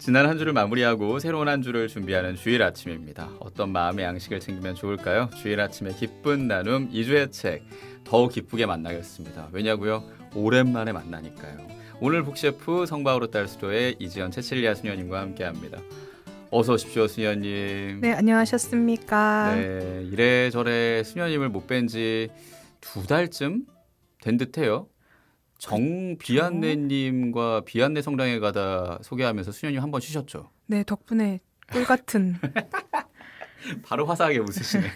지난 한 주를 마무리하고 새로운 한 주를 준비하는 주일 아침입니다. 어떤 마음의 양식을 챙기면 좋을까요? 주일 아침의 기쁜 나눔 2주의 책 더욱 기쁘게 만나겠습니다. 왜냐고요? 오랜만에 만나니까요. 오늘 북셰프 성바오로 딸 수도의 이지연 채칠리아 수녀님과 함께합니다. 어서 오십시오, 수녀님. 네, 안녕하셨습니까? 네, 이래저래 수녀님을 못 뵌 지 2달쯤 된 듯해요. 정비안내님과 비안내 성당에 가다 소개하면서 수녀님 한번 쉬셨죠? 네, 덕분에 꿀 같은. 바로 화사하게 웃으시네.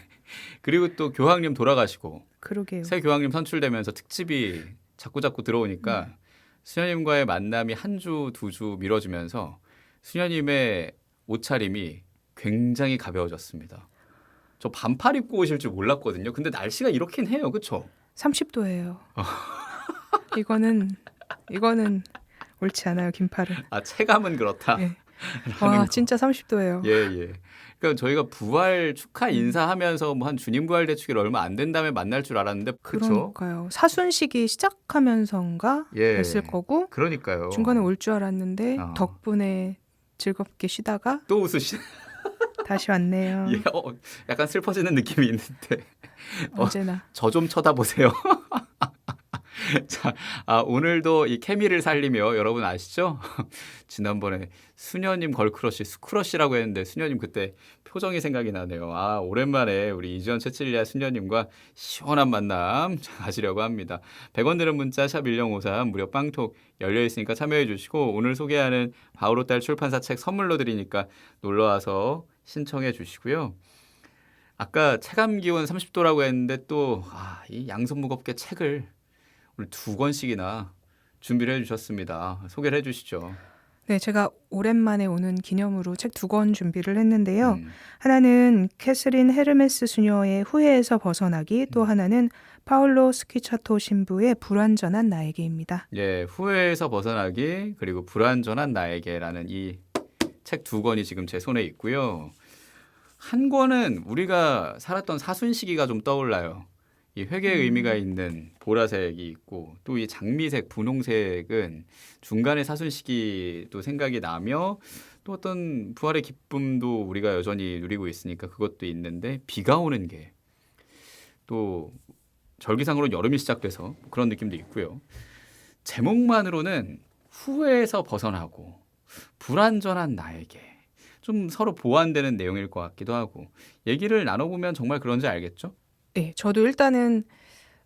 그리고 또 교황님 돌아가시고 그러게요. 새 교황님 선출되면서 특집이 자꾸 들어오니까 수녀님과의 만남이 한 주, 2주 미뤄지면서 수녀님의 옷차림이 굉장히 가벼워졌습니다. 저 반팔 입고 오실 줄 몰랐거든요. 근데 날씨가 이렇긴 해요. 그렇죠? 30도예요. 이거는 옳지 않아요, 긴팔은. 아, 체감은 그렇다. 네. 와, 진짜 30도예요. 예. 그러니까 저희가 부활 축하 인사하면서 뭐 한 주님 부활 대축일 얼마 안 된 다음에 만날 줄 알았는데 그렇죠? 그러니까요. 사순식이 시작하면서인가 예. 했을 거고 그러니까요. 중간에 올 줄 알았는데 어. 덕분에 즐겁게 쉬다가 또 웃으시. 다시 왔네요. 예, 약간 슬퍼지는 느낌이 있는데 언제나. 저 좀 쳐다보세요. 자, 오늘도 이 케미를 살리며 여러분 아시죠? 지난번에 수녀님 걸크러쉬, 수크러쉬라고 했는데 수녀님 그때 표정이 생각이 나네요. 오랜만에 우리 이지연 채칠리아 수녀님과 시원한 만남 가지려고 합니다. 100원 드는 문자 샵 1053 무료 빵톡 열려 있으니까 참여해 주시고 오늘 소개하는 바오로 딸 출판사 책 선물로 드리니까 놀러와서 신청해 주시고요. 아까 체감 기온 30도라고 했는데 또 이 양손 무겁게 책을 오늘 2권씩이나 준비를 해주셨습니다. 소개를 해주시죠. 네, 제가 오랜만에 오는 기념으로 책 2권 준비를 했는데요. 음. 하나는 캐서린 헤르메스 수녀의 후회에서 벗어나기, 또 하나는 파울로 스퀴차토 신부의 불완전한 나에게입니다. 예, 후회에서 벗어나기 그리고 불완전한 나에게라는 이 책 2권이 지금 제 손에 있고요. 한 권은 우리가 살았던 사순 시기가 좀 떠올라요. 이 회개의 의미가 있는 보라색이 있고 또 이 장미색, 분홍색은 중간의 사순 시기도 생각이 나며 또 어떤 부활의 기쁨도 우리가 여전히 누리고 있으니까 그것도 있는데 비가 오는 게 또 절기상으로는 여름이 시작돼서 그런 느낌도 있고요. 제목만으로는 후회에서 벗어나고 불완전한 나에게 좀 서로 보완되는 내용일 것 같기도 하고 얘기를 나눠보면 정말 그런지 알겠죠? 네, 저도 일단은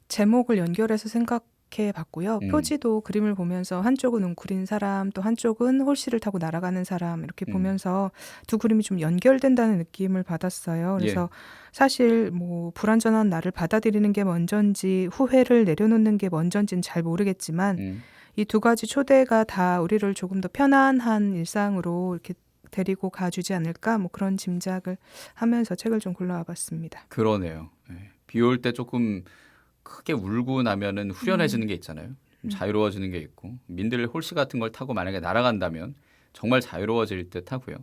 제목을 연결해서 생각해 봤고요. 표지도 그림을 보면서 한쪽은 웅크린 사람, 또 한쪽은 홀씨를 타고 날아가는 사람 이렇게 보면서 두 그림이 좀 연결된다는 느낌을 받았어요. 그래서 사실 뭐 불완전한 나를 받아들이는 게 먼저인지 후회를 내려놓는 게 먼저인지는 잘 모르겠지만 이 두 가지 초대가 다 우리를 조금 더 편안한 일상으로 이렇게 데리고 가주지 않을까 뭐 그런 짐작을 하면서 책을 좀 골라와 봤습니다. 그러네요. 비 올 때 조금 크게 울고 나면은 후련해지는 게 있잖아요. 좀 자유로워지는 게 있고 민들 홀씨 같은 걸 타고 만약에 날아간다면 정말 자유로워질 듯 하고요.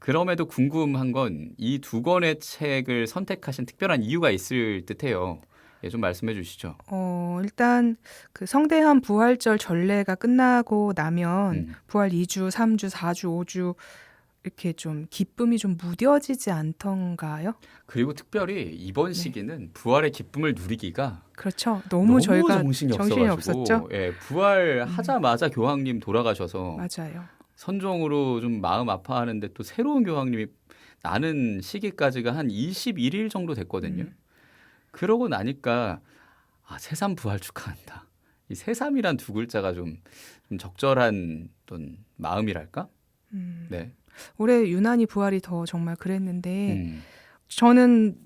그럼에도 궁금한 건 이 2권의 책을 선택하신 특별한 이유가 있을 듯해요. 예, 좀 말씀해 주시죠. 일단 그 성대한 부활절 전례가 끝나고 나면 부활 2주, 3주, 4주, 5주 이렇게 좀 기쁨이 좀 무뎌지지 않던가요? 그리고 특별히 이번 시기는 부활의 기쁨을 누리기가 그렇죠. 너무 저희가 정신이 없었죠. 예, 부활하자마자 교황님 돌아가셔서 맞아요. 선종으로 좀 마음 아파하는데 또 새로운 교황님이 나는 시기까지가 한 21일 정도 됐거든요. 그러고 나니까 새삼 부활 축하한다. 이 새삼이란 2글자가 좀 적절한 어떤 마음이랄까? 네. 올해 유난히 부활이 더 정말 그랬는데 저는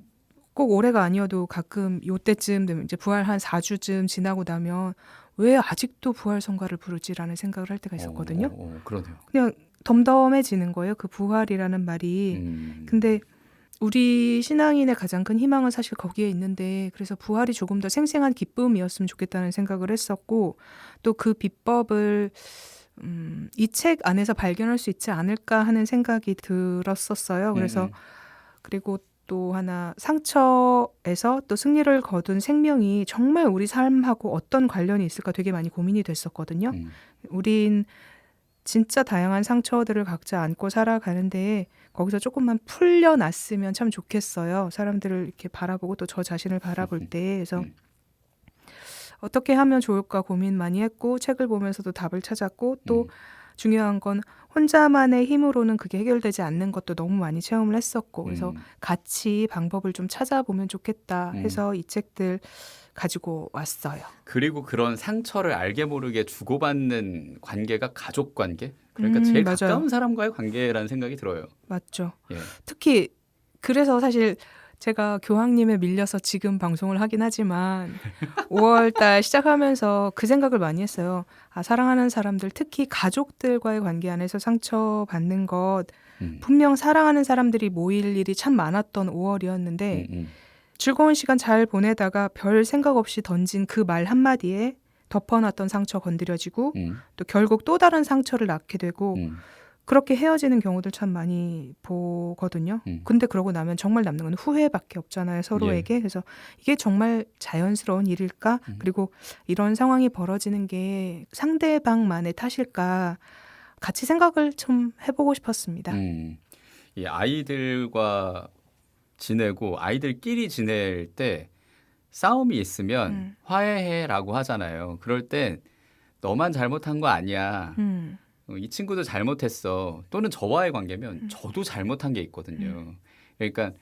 꼭 올해가 아니어도 가끔 요때쯤 되면 이제 부활 한 4주쯤 지나고 나면 왜 아직도 부활 성가를 부르지라는 생각을 할 때가 있었거든요. 그러네요. 그냥 덤덤해지는 거예요. 그 부활이라는 말이. 근데 우리 신앙인의 가장 큰 희망은 사실 거기에 있는데 그래서 부활이 조금 더 생생한 기쁨이었으면 좋겠다는 생각을 했었고 또 그 비법을 이 책 안에서 발견할 수 있지 않을까 하는 생각이 들었었어요. 그래서 그리고 또 하나 상처에서 또 승리를 거둔 생명이 정말 우리 삶하고 어떤 관련이 있을까 되게 많이 고민이 됐었거든요. 우린 진짜 다양한 상처들을 각자 안고 살아가는데 거기서 조금만 풀려났으면 참 좋겠어요. 사람들을 이렇게 바라보고 또 저 자신을 바라볼 때. 그래서 음. 어떻게 하면 좋을까 고민 많이 했고 책을 보면서도 답을 찾았고 또 중요한 건 혼자만의 힘으로는 그게 해결되지 않는 것도 너무 많이 체험을 했었고 그래서 같이 방법을 좀 찾아보면 좋겠다 해서 이 책들 가지고 왔어요. 그리고 그런 상처를 알게 모르게 주고받는 관계가 가족 관계? 그러니까 제일 맞아요. 가까운 사람과의 관계라는 생각이 들어요. 맞죠. 예. 특히 그래서 사실 제가 교황님에 밀려서 지금 방송을 하긴 하지만 5월 달 시작하면서 그 생각을 많이 했어요. 아, 사랑하는 사람들, 특히 가족들과의 관계 안에서 상처받는 것 분명 사랑하는 사람들이 모일 일이 참 많았던 5월이었는데 즐거운 시간 잘 보내다가 별 생각 없이 던진 그 말 한마디에 덮어놨던 상처 건드려지고 또 결국 또 다른 상처를 낳게 되고 그렇게 헤어지는 경우들 참 많이 보거든요. 근데 그러고 나면 정말 남는 건 후회밖에 없잖아요, 서로에게. 그래서 이게 정말 자연스러운 일일까? 그리고 이런 상황이 벌어지는 게 상대방만의 탓일까? 같이 생각을 좀 해보고 싶었습니다. 이 아이들과 지내고 아이들끼리 지낼 때 싸움이 있으면 화해해라고 하잖아요. 그럴 땐 너만 잘못한 거 아니야. 이 친구도 잘못했어. 또는 저와의 관계면 저도 잘못한 게 있거든요. 그러니까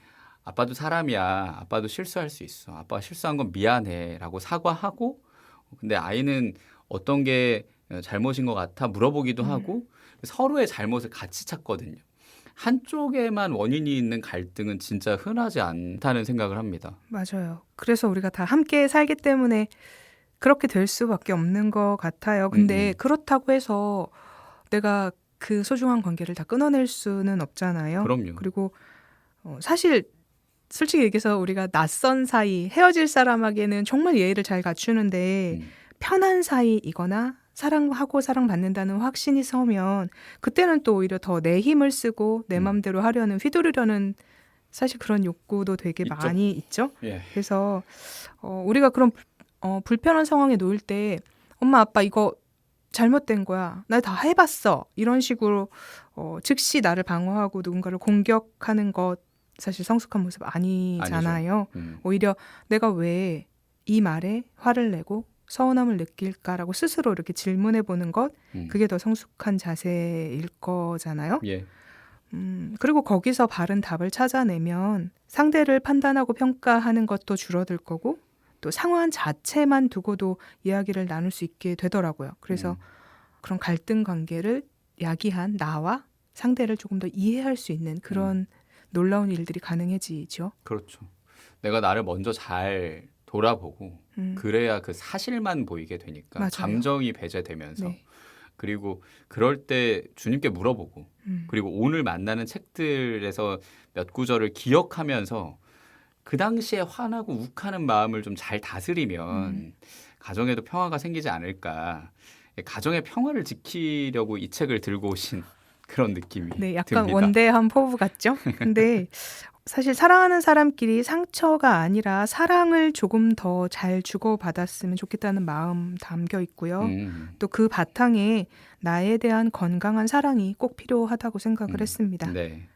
아빠도 사람이야. 아빠도 실수할 수 있어. 아빠가 실수한 건 미안해라고 사과하고 근데 아이는 어떤 게 잘못인 것 같아 물어보기도 하고 서로의 잘못을 같이 찾거든요. 한쪽에만 원인이 있는 갈등은 진짜 흔하지 않다는 생각을 합니다. 맞아요. 그래서 우리가 다 함께 살기 때문에 그렇게 될 수밖에 없는 것 같아요. 근데 그렇다고 해서 내가 그 소중한 관계를 다 끊어낼 수는 없잖아요. 그럼요. 그리고 사실 솔직히 얘기해서 우리가 낯선 사이 헤어질 사람에게는 정말 예의를 잘 갖추는데 편한 사이이거나 사랑하고 사랑받는다는 확신이 서면 그때는 또 오히려 더 내 힘을 쓰고 내 맘대로 하려는 휘두르려는 사실 그런 욕구도 되게 있죠. 많이 있죠. 예. 그래서 우리가 그런 불편한 상황에 놓일 때 엄마 아빠 이거 잘못된 거야. 나 다 해봤어. 이런 식으로 즉시 나를 방어하고 누군가를 공격하는 것 사실 성숙한 모습 아니잖아요. 오히려 내가 왜 이 말에 화를 내고 서운함을 느낄까라고 스스로 이렇게 질문해 보는 것 그게 더 성숙한 자세일 거잖아요. 예. 그리고 거기서 바른 답을 찾아내면 상대를 판단하고 평가하는 것도 줄어들 거고 또 상황 자체만 두고도 이야기를 나눌 수 있게 되더라고요. 그래서 그런 갈등 관계를 야기한 나와 상대를 조금 더 이해할 수 있는 그런 놀라운 일들이 가능해지죠. 그렇죠. 내가 나를 먼저 잘 돌아보고 그래야 그 사실만 보이게 되니까 맞아요. 감정이 배제되면서 네. 그리고 그럴 때 주님께 물어보고 그리고 오늘 만나는 책들에서 몇 구절을 기억하면서 그 당시에 화나고 욱하는 마음을 좀 잘 다스리면 가정에도 평화가 생기지 않을까. 가정의 평화를 지키려고 이 책을 들고 오신 그런 느낌이 네, 약간 듭니다. 원대한 포부 같죠? 근데 사실 사랑하는 사람끼리 상처가 아니라 사랑을 조금 더 잘 주고받았으면 좋겠다는 마음 담겨 있고요. 또 그 바탕에 나에 대한 건강한 사랑이 꼭 필요하다고 생각을 했습니다. 네.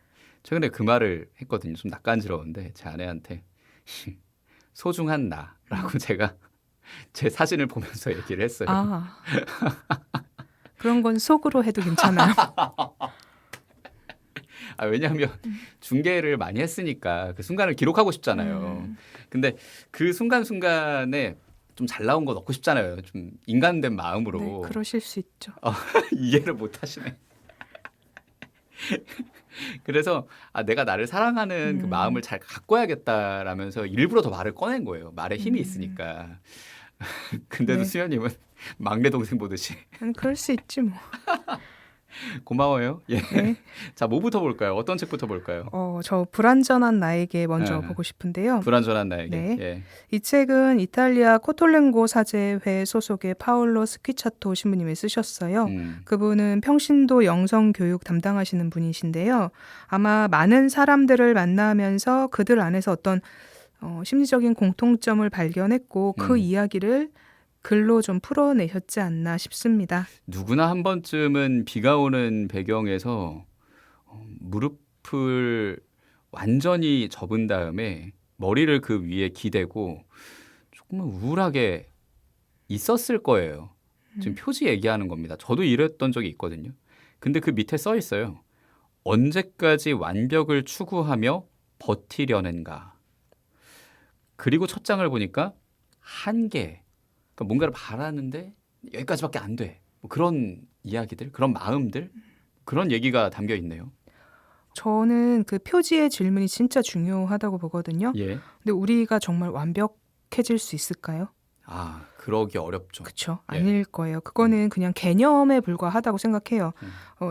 최근에 그 말을 했거든요. 좀 낯간지러운데 제 아내한테 소중한 나라고 제가 제 사진을 보면서 얘기를 했어요. 아, 그런 건 속으로 해도 괜찮아요. 왜냐하면 중계를 많이 했으니까 그 순간을 기록하고 싶잖아요. 근데 그 순간순간에 좀 잘 나온 거 넣고 싶잖아요. 좀 인간된 마음으로. 네, 그러실 수 있죠. 이해를 못 하시네. 그래서 내가 나를 사랑하는 그 마음을 잘 가꿔야겠다라면서 일부러 더 말을 꺼낸 거예요. 말에 힘이 있으니까. 근데도 네. 수연님은 막내 동생 보듯이 그럴 수 있지 뭐. 고마워요. 예. 네. 자, 뭐부터 볼까요? 어떤 책부터 볼까요? 저 불완전한 나에게 먼저 네. 보고 싶은데요. 불완전한 나에게. 네. 예. 이 책은 이탈리아 코톨렌고 사제회 소속의 파올로 스퀴차토 신부님이 쓰셨어요. 그분은 평신도 영성교육 담당하시는 분이신데요. 아마 많은 사람들을 만나면서 그들 안에서 어떤 심리적인 공통점을 발견했고 그 이야기를 글로 좀 풀어내셨지 않나 싶습니다. 누구나 한 번쯤은 비가 오는 배경에서 무릎을 완전히 접은 다음에 머리를 그 위에 기대고 조금은 우울하게 있었을 거예요. 지금 표지 얘기하는 겁니다. 저도 이랬던 적이 있거든요. 근데 그 밑에 써 있어요. 언제까지 완벽을 추구하며 버티려는가. 그리고 첫 장을 보니까 한계. 그러니까 뭔가를 바라는데 여기까지밖에 안 돼. 뭐 그런 이야기들, 그런 마음들, 그런 얘기가 담겨 있네요. 저는 그 표지의 질문이 진짜 중요하다고 보거든요. 예. 근데 우리가 정말 완벽해질 수 있을까요? 아, 그러기 어렵죠. 그쵸? 예. 아닐 거예요. 그거는 그냥 개념에 불과하다고 생각해요.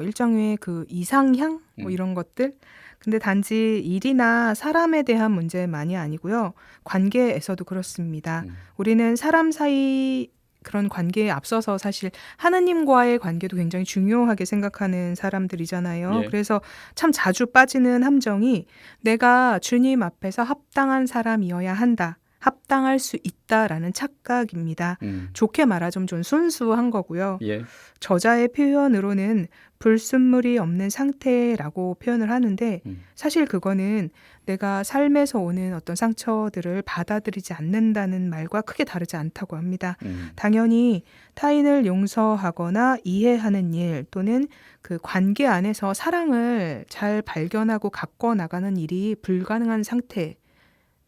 일종의 그 이상향 뭐 이런 것들. 근데 단지 일이나 사람에 대한 문제만이 아니고요. 관계에서도 그렇습니다. 우리는 사람 사이 그런 관계에 앞서서 사실 하느님과의 관계도 굉장히 중요하게 생각하는 사람들이잖아요. 예. 그래서 참 자주 빠지는 함정이 내가 주님 앞에서 합당한 사람이어야 한다. 합당할 수 있다라는 착각입니다. 좋게 말하자면 좀 순수한 거고요. 예. 저자의 표현으로는 불순물이 없는 상태라고 표현을 하는데 사실 그거는 내가 삶에서 오는 어떤 상처들을 받아들이지 않는다는 말과 크게 다르지 않다고 합니다. 당연히 타인을 용서하거나 이해하는 일 또는 그 관계 안에서 사랑을 잘 발견하고 갖고 나가는 일이 불가능한 상태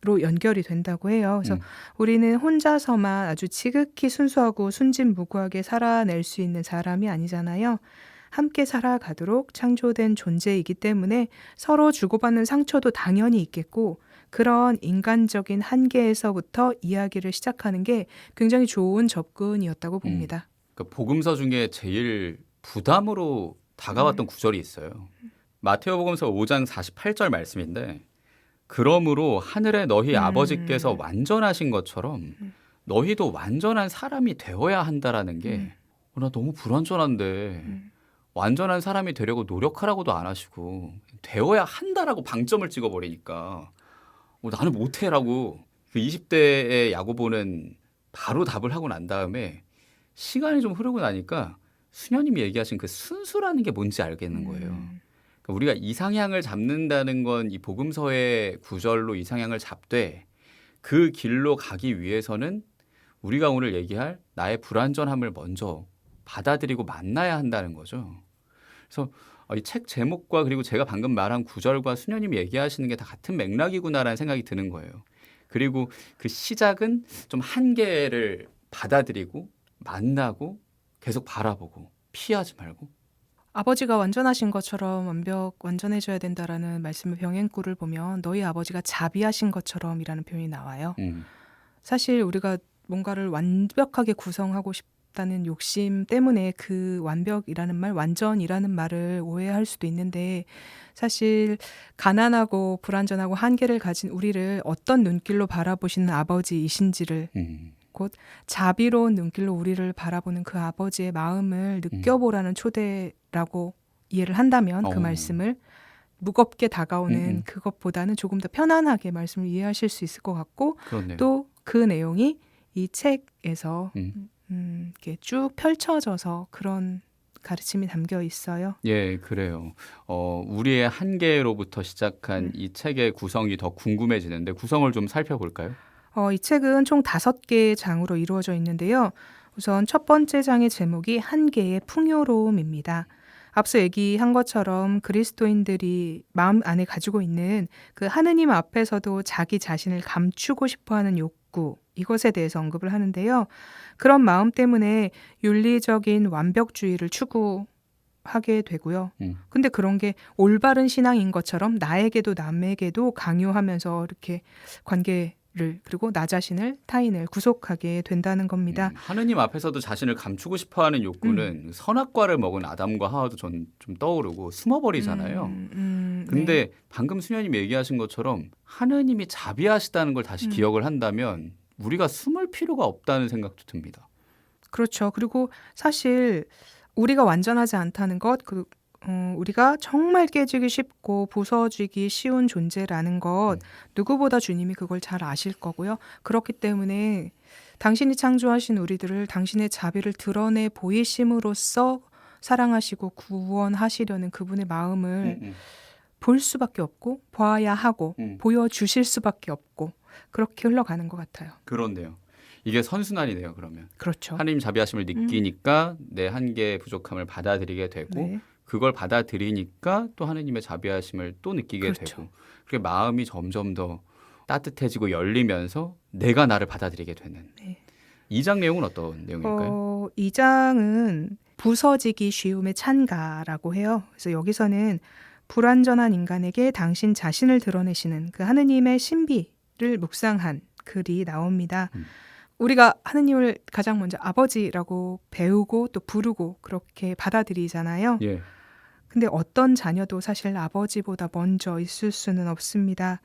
로 연결이 된다고 해요. 그래서 우리는 혼자서만 아주 지극히 순수하고 순진무구하게 살아낼 수 있는 사람이 아니잖아요. 함께 살아가도록 창조된 존재이기 때문에 서로 주고받는 상처도 당연히 있겠고 그런 인간적인 한계에서부터 이야기를 시작하는 게 굉장히 좋은 접근이었다고 봅니다. 그러니까 복음서 중에 제일 부담으로 다가왔던 구절이 있어요. 마테오복음서 5장 48절 말씀인데 그러므로 하늘에 너희 아버지께서 완전하신 것처럼 너희도 완전한 사람이 되어야 한다라는 게 나 너무 불완전한데 완전한 사람이 되려고 노력하라고도 안 하시고 되어야 한다라고 방점을 찍어버리니까 나는 못해라고 그 20대의 야고보는 바로 답을 하고 난 다음에 시간이 좀 흐르고 나니까 수녀님이 얘기하신 그 순수라는 게 뭔지 알겠는 거예요. 우리가 이상향을 잡는다는 건 이 복음서의 구절로 이상향을 잡되 그 길로 가기 위해서는 우리가 오늘 얘기할 나의 불완전함을 먼저 받아들이고 만나야 한다는 거죠. 그래서 이 책 제목과 그리고 제가 방금 말한 구절과 수녀님이 얘기하시는 게 다 같은 맥락이구나라는 생각이 드는 거예요. 그리고 그 시작은 좀 한계를 받아들이고 만나고 계속 바라보고 피하지 말고 아버지가 완전하신 것처럼 완전해져야 된다라는 말씀의 병행구를 보면 너희 아버지가 자비하신 것처럼이라는 표현이 나와요. 사실 우리가 뭔가를 완벽하게 구성하고 싶다는 욕심 때문에 그 완벽이라는 말, 완전이라는 말을 오해할 수도 있는데 사실 가난하고 불완전하고 한계를 가진 우리를 어떤 눈길로 바라보시는 아버지이신지를 곧 자비로운 눈길로 우리를 바라보는 그 아버지의 마음을 느껴보라는 초대라고 이해를 한다면 그 말씀을 무겁게 다가오는 그것보다는 조금 더 편안하게 말씀을 이해하실 수 있을 것 같고 그렇네요. 또 그 내용이 이 책에서 이렇게 쭉 펼쳐져서 그런 가르침이 담겨 있어요. 예, 그래요. 우리의 한계로부터 시작한 이 책의 구성이 더 궁금해지는데 구성을 좀 살펴볼까요? 이 책은 총 5개의 장으로 이루어져 있는데요. 우선 첫 번째 장의 제목이 한계의 풍요로움입니다. 앞서 얘기한 것처럼 그리스도인들이 마음 안에 가지고 있는 그 하느님 앞에서도 자기 자신을 감추고 싶어하는 욕구, 이것에 대해서 언급을 하는데요. 그런 마음 때문에 윤리적인 완벽주의를 추구하게 되고요. 근데 그런 게 올바른 신앙인 것처럼 나에게도 남에게도 강요하면서 이렇게 관계를 그리고 나 자신을 타인을 구속하게 된다는 겁니다. 하느님 앞에서도 자신을 감추고 싶어하는 욕구는 선악과를 먹은 아담과 하와도 전 좀 떠오르고 숨어버리잖아요. 근데 네. 방금 수녀님이 얘기하신 것처럼 하느님이 자비하시다는 걸 다시 기억을 한다면 우리가 숨을 필요가 없다는 생각도 듭니다. 그렇죠. 그리고 사실 우리가 완전하지 않다는 것, 우리가 정말 깨지기 쉽고 부서지기 쉬운 존재라는 것 누구보다 주님이 그걸 잘 아실 거고요. 그렇기 때문에 당신이 창조하신 우리들을 당신의 자비를 드러내 보이심으로써 사랑하시고 구원하시려는 그분의 마음을 볼 수밖에 없고 봐야 하고 보여주실 수밖에 없고 그렇게 흘러가는 것 같아요. 그렇네요. 이게 선순환이네요. 그러면 그렇죠. 하나님 자비하심을 느끼니까 내 한계의 부족함을 받아들이게 되고 네. 그걸 받아들이니까 또 하나님의 자비하심을 또 느끼게 그렇죠. 되고 그게 마음이 점점 더 따뜻해지고 열리면서 내가 나를 받아들이게 되는. 네. 2장 내용은 어떤 내용일까요? 2장은 부서지기 쉬움의 찬가라고 해요. 그래서 여기서는 불완전한 인간에게 당신 자신을 드러내시는 그 하느님의 신비를 묵상한 글이 나옵니다. 우리가 하느님을 가장 먼저 아버지라고 배우고 또 부르고 그렇게 받아들이잖아요. 예. 근데 어떤 자녀도 사실 아버지보다 먼저 있을 수는 없습니다.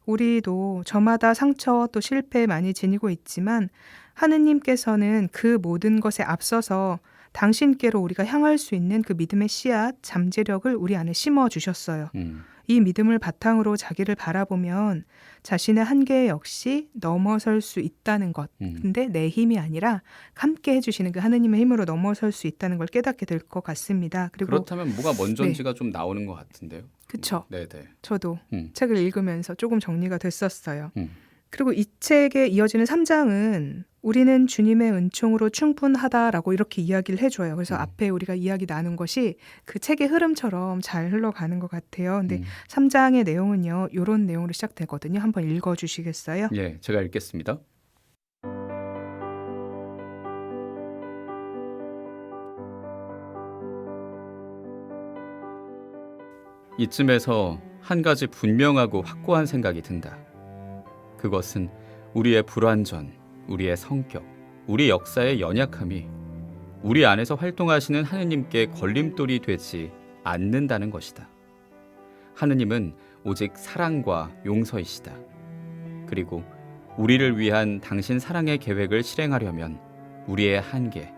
우리도 저마다 상처 또 실패 많이 지니고 있지만 하느님께서는 그 모든 것에 앞서서 당신께로 우리가 향할 수 있는 그 믿음의 씨앗, 잠재력을 우리 안에 심어주셨어요. 이 믿음을 바탕으로 자기를 바라보면 자신의 한계 역시 넘어설 수 있다는 것. 근데 내 힘이 아니라 함께 해주시는 그 하느님의 힘으로 넘어설 수 있다는 걸 깨닫게 될 것 같습니다. 그리고 그렇다면 뭐가 먼저인지가 좀 나오는 것 같은데요. 그쵸. 네네. 저도 음. 책을 읽으면서 조금 정리가 됐었어요. 음. 그리고 이 책에 이어지는 3장은 우리는 주님의 은총으로 충분하다라고 이렇게 이야기를 해줘요. 그래서 앞에 우리가 이야기 나눈 것이 그 책의 흐름처럼 잘 흘러가는 것 같아요. 근데 3장의 내용은요. 이런 내용으로 시작되거든요. 한번 읽어주시겠어요? 예, 제가 읽겠습니다. 이쯤에서 한 가지 분명하고 확고한 생각이 든다. 그것은 우리의 불완전, 우리의 성격, 우리 역사의 연약함이 우리 안에서 활동하시는 하느님께 걸림돌이 되지 않는다는 것이다. 하느님은 오직 사랑과 용서이시다. 그리고 우리를 위한 당신 사랑의 계획을 실행하려면 우리의 한계,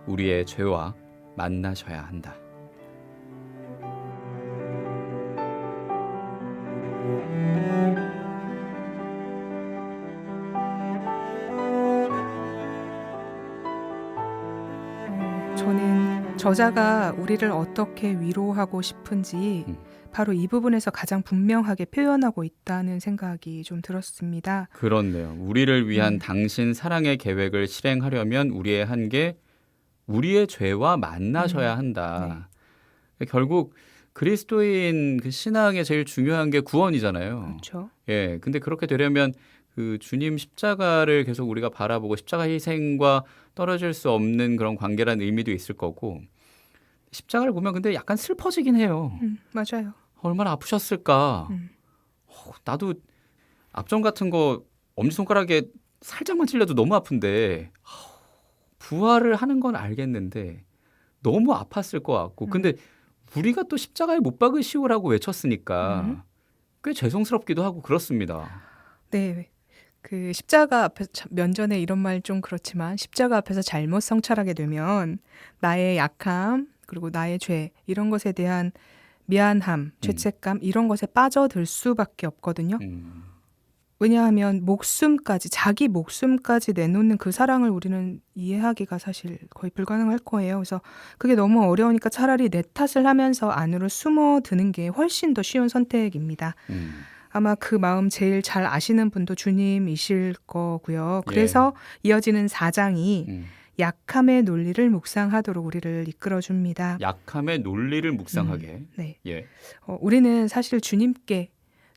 우리의 죄와 만나셔야 한다. 저는 저자가 우리를 어떻게 위로하고 싶은지 바로 이 부분에서 가장 분명하게 표현하고 있다는 생각이 좀 들었습니다. 그렇네요. 우리를 위한 당신 사랑의 계획을 실행하려면 우리의 한계, 우리의 죄와 만나셔야 한다. 결국 그리스도인 그 신앙의 제일 중요한 게 구원이잖아요. 그렇죠. 예, 근데 그렇게 되려면 그 주님 십자가를 계속 우리가 바라보고 십자가 희생과 떨어질 수 없는 그런 관계라는 의미도 있을 거고 십자가를 보면 근데 약간 슬퍼지긴 해요. 맞아요. 얼마나 아프셨을까. 나도 앞점 같은 거 엄지손가락에 살짝만 찔려도 너무 아픈데 부활을 하는 건 알겠는데 너무 아팠을 것 같고 근데 우리가 또 십자가에 못 박으시오라고 외쳤으니까 꽤 죄송스럽기도 하고 그렇습니다. 네. 그 십자가 앞에서 면전에 이런 말 좀 그렇지만 십자가 앞에서 잘못 성찰하게 되면 나의 약함 그리고 나의 죄 이런 것에 대한 미안함, 죄책감 이런 것에 빠져들 수밖에 없거든요. 왜냐하면 목숨까지 자기 목숨까지 내놓는 그 사랑을 우리는 이해하기가 사실 거의 불가능할 거예요. 그래서 그게 너무 어려우니까 차라리 내 탓을 하면서 안으로 숨어드는 게 훨씬 더 쉬운 선택입니다. 아마 그 마음 제일 잘 아시는 분도 주님이실 거고요. 그래서 이어지는 4장이 약함의 논리를 묵상하도록 우리를 이끌어줍니다. 약함의 논리를 묵상하게. 네. 예. 우리는 사실 주님께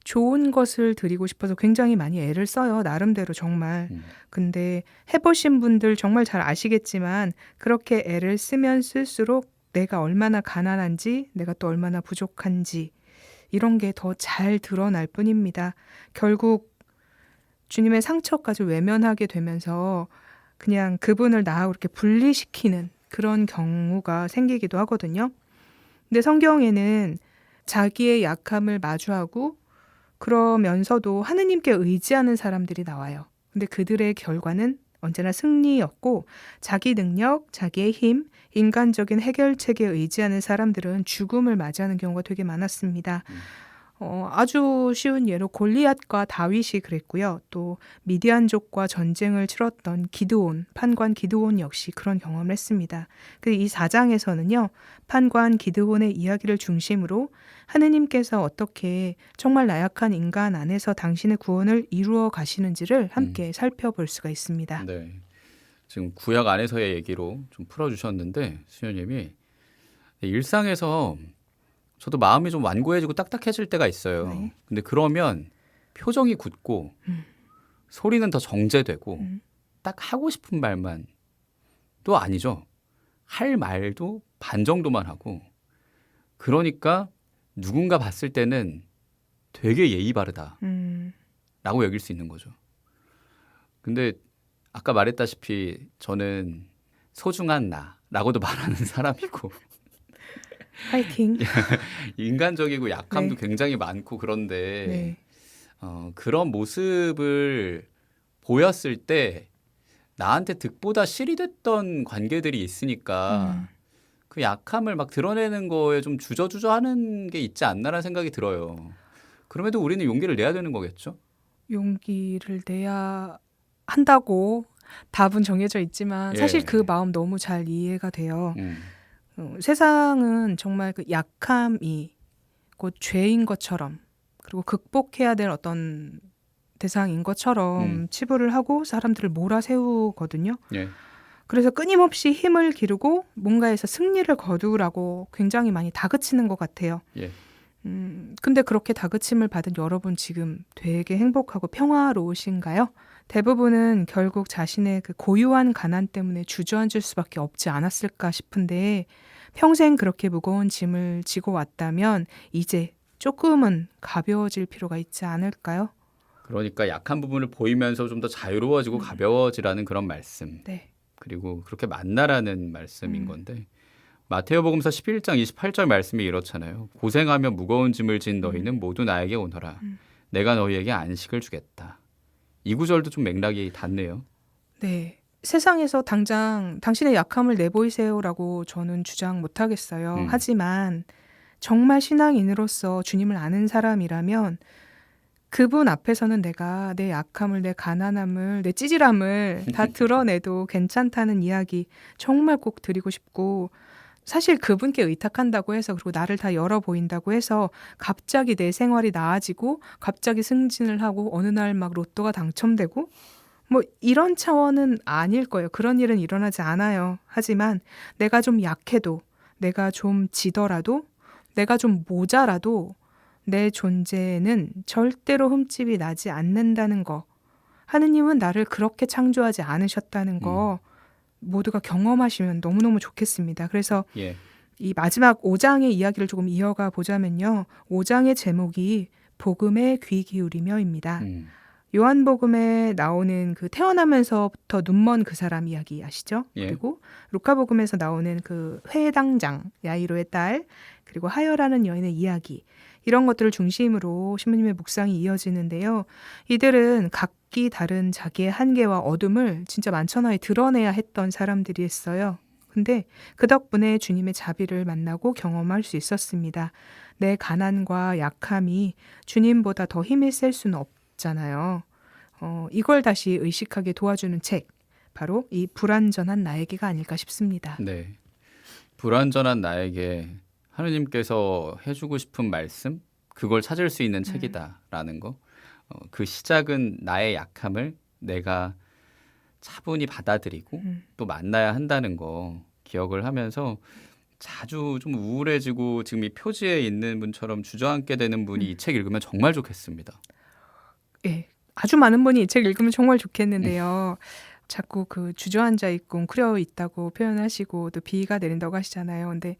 좋은 것을 드리고 싶어서 굉장히 많이 애를 써요. 나름대로 정말. 근데 해보신 분들 정말 잘 아시겠지만 그렇게 애를 쓰면 쓸수록 내가 얼마나 가난한지 내가 또 얼마나 부족한지 이런 게 더 잘 드러날 뿐입니다. 결국 주님의 상처까지 외면하게 되면서 그냥 그분을 나하고 이렇게 분리시키는 그런 경우가 생기기도 하거든요. 근데 성경에는 자기의 약함을 마주하고 그러면서도 하느님께 의지하는 사람들이 나와요. 근데 그들의 결과는 언제나 승리였고 자기 능력, 자기의 힘 인간적인 해결책에 의지하는 사람들은 죽음을 맞이하는 경우가 되게 많았습니다. 아주 쉬운 예로 골리앗과 다윗이 그랬고요. 또 미디안족과 전쟁을 치렀던 기드온, 판관 기드온 역시 그런 경험을 했습니다. 이 4장에서는요. 판관 기드온의 이야기를 중심으로 하느님께서 어떻게 정말 나약한 인간 안에서 당신의 구원을 이루어 가시는지를 함께 살펴볼 수가 있습니다. 네. 지금 구약 안에서의 얘기로 좀 풀어주셨는데 수녀님이 일상에서 저도 마음이 좀 완고해지고 딱딱해질 때가 있어요. 네. 근데 그러면 표정이 굳고 소리는 더 정제되고 딱 하고 싶은 말만 또 아니죠. 할 말도 반 정도만 하고 그러니까 누군가 봤을 때는 되게 예의 바르다라고 여길 수 있는 거죠. 근데 아까 말했다시피 저는 소중한 나라고도 말하는 사람이고 파이팅. 인간적이고 약함도 네. 굉장히 많고 그런데 네. 그런 모습을 보였을 때 나한테 득보다 실이 됐던 관계들이 있으니까 그 약함을 막 드러내는 거에 좀 주저주저하는 게 있지 않나라는 생각이 들어요. 그럼에도 우리는 용기를 내야 되는 거겠죠? 용기를 내야 한다고 답은 정해져 있지만 사실 예. 그 마음 너무 잘 이해가 돼요. 세상은 정말 그 약함이 곧 죄인 것처럼 그리고 극복해야 될 어떤 대상인 것처럼 치부를 하고 사람들을 몰아세우거든요. 예. 그래서 끊임없이 힘을 기르고 뭔가에서 승리를 거두라고 굉장히 많이 다그치는 것 같아요. 예. 근데 그렇게 다그침을 받은 여러분 지금 되게 행복하고 평화로우신가요? 대부분은 결국 자신의 그 고유한 가난 때문에 주저앉을 수밖에 없지 않았을까 싶은데 평생 그렇게 무거운 짐을 지고 왔다면 이제 조금은 가벼워질 필요가 있지 않을까요? 그러니까 약한 부분을 보이면서 좀 더 자유로워지고 가벼워지라는 그런 말씀. 네. 그리고 그렇게 만나라는 말씀인 건데 마태오복음서 11장 28절 말씀이 이렇잖아요. 고생하며 무거운 짐을 진 너희는 모두 나에게 오너라. 내가 너희에게 안식을 주겠다. 이 구절도 좀 맥락이 닿네요. 네. 세상에서 당장 당신의 약함을 내보이세요라고 저는 주장 못하겠어요. 하지만 정말 신앙인으로서 주님을 아는 사람이라면 그분 앞에서는 내가 내 약함을, 내 가난함을, 내 찌질함을 다 드러내도 괜찮다는 이야기 정말 꼭 드리고 싶고 사실 그분께 의탁한다고 해서 그리고 나를 다 열어 보인다고 해서 갑자기 내 생활이 나아지고 갑자기 승진을 하고 어느 날 막 로또가 당첨되고 뭐 이런 차원은 아닐 거예요. 그런 일은 일어나지 않아요. 하지만 내가 좀 약해도 내가 좀 지더라도 내가 좀 모자라도 내 존재는 절대로 흠집이 나지 않는다는 거. 하느님은 나를 그렇게 창조하지 않으셨다는 거 모두가 경험하시면 너무너무 좋겠습니다. 그래서 예. 이 마지막 5장의 이야기를 조금 이어가 보자면요. 5장의 제목이 복음에 귀 기울이며입니다. 요한복음에 나오는 그 태어나면서부터 눈먼 그 사람 이야기 아시죠? 예. 그리고 루카복음에서 나오는 그 회당장 야이로의 딸 그리고 하여라는 여인의 이야기 이런 것들을 중심으로 신부님의 묵상이 이어지는데요. 이들은 각기 다른 자기의 한계와 어둠을 진짜 만천하에 드러내야 했던 사람들이었어요. 근데 그 덕분에 주님의 자비를 만나고 경험할 수 있었습니다. 내 가난과 약함이 주님보다 더 힘이 셀 수는 없잖아요. 이걸 다시 의식하게 도와주는 책, 바로 이 불완전한 나에게가 아닐까 싶습니다. 네. 불완전한 나에게 하느님께서 해주고 싶은 말씀, 그걸 찾을 수 있는 책이다라는 거. 그 시작은 나의 약함을 내가 차분히 받아들이고 또 만나야 한다는 거 기억을 하면서 자주 좀 우울해지고 지금 이 표지에 있는 분처럼 주저앉게 되는 분이 이 책 읽으면 정말 좋겠습니다. 예, 아주 많은 분이 이 책 읽으면 정말 좋겠는데요. 자꾸 그 주저앉아 있고 웅크려 있다고 표현하시고 또 비가 내린다고 하시잖아요. 근데